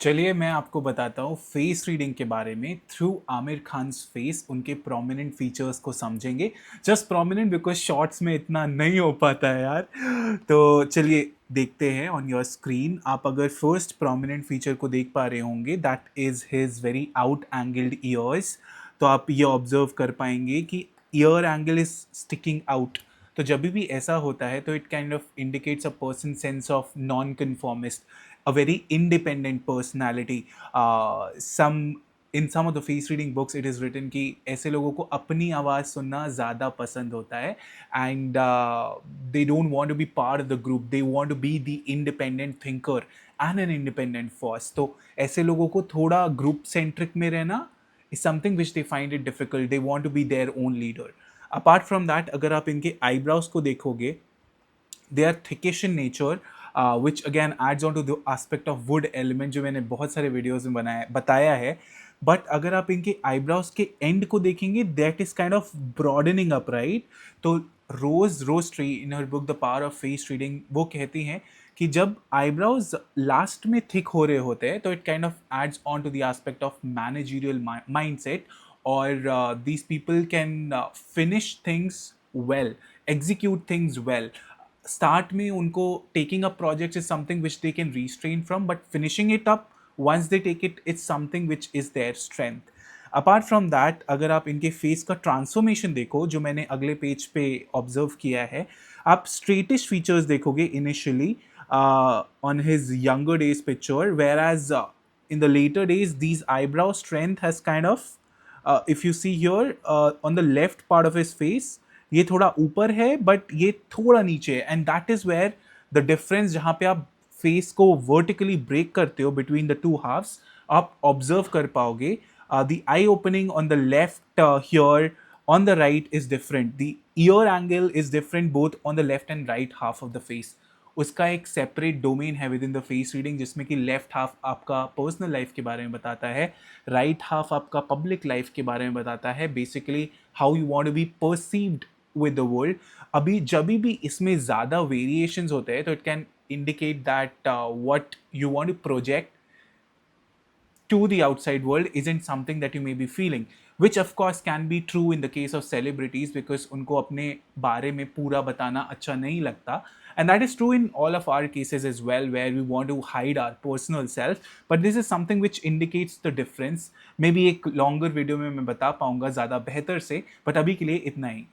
चलिए मैं आपको बताता हूँ फेस रीडिंग के बारे में थ्रू आमिर खान फेस। उनके प्रोमिनेंट फीचर्स को समझेंगे। जस्ट प्रोमिनेंट बिकॉज शॉर्ट्स में इतना नहीं हो पाता है यार। तो चलिए देखते हैं ऑन योर स्क्रीन। आप अगर फर्स्ट प्रोमिनेंट फीचर को देख पा रहे होंगे that is his very out angled years. तो आप ये ऑब्जर्व कर पाएंगे कि year angle is sticking out. तो जब भी ऐसा होता है तो it kind of indicates a person sense of non conformist, a very independent personality. In some of the face reading books it is written कि ऐसे लोगों को अपनी आवाज़ सुनना ज़्यादा पसंद होता है and they don't want to be part of the group, they want to be the independent thinker and an independent force. तो ऐसे लोगों को थोड़ा group centric में रहना is something which they find it difficult, they want to be their own leader. Apart from that, अगर आप इनके eyebrows को देखोगे, they are thickish in nature, which again adds on to the aspect of wood element जो मैंने बहुत सारे videos में बताया है. बट अगर आप इनके आईब्राउज के एंड को देखेंगे that is kind of broadening up, right. तो Rosetree in her book the power of face reading वो कहती हैं कि जब आईब्राउज लास्ट में थिक हो रहे होते हैं तो it kind of adds on to the aspect of managerial mindset, और these people can finish things well, execute things well. Start में उनको taking up projects is something which they can restrain from, but finishing it up once they take it is something which is their strength. Apart from that, अगर आप इनके face का transformation देखो जो मैंने अगले पेज पे ऑब्जर्व किया है, आप स्ट्रेटिश फीचर्स देखोगे initially on his younger days picture, whereas in the later days these eyebrow strength has kind of, if you see here on the left part of his face, ये थोड़ा ऊपर है but ये थोड़ा नीचे है, and that is where the difference, जहाँ पे आप फेस को वर्टिकली ब्रेक करते हो बिटवीन द टू हाफ्स, आप ऑब्जर्व कर पाओगे. The eye opening on the left here, on the right is different, the ear angle is different both on the left and right half of the face. उसका एक separate domain है within the face reading, जिसमें कि left half आपका personal life के बारे में बताता है, राइट हाफ आपका पब्लिक लाइफ के बारे में बताता है, basically how you want to be perceived with the world. अभी जब भी इसमें ज़्यादा वेरिएशंस होते हैं तो it can indicate that what you want to project to the outside world isn't something that you may be feeling, which of course can be true in the case of celebrities because उनको अपने बारे में पूरा बताना अच्छा नहीं लगता, and that is true in all of our cases as well where we want to hide our personal self, but this is something which indicates the difference. maybe एक longer video में मैं बता पाऊंगा ज़्यादा बेहतर से, but अभी के लिए इतना ही.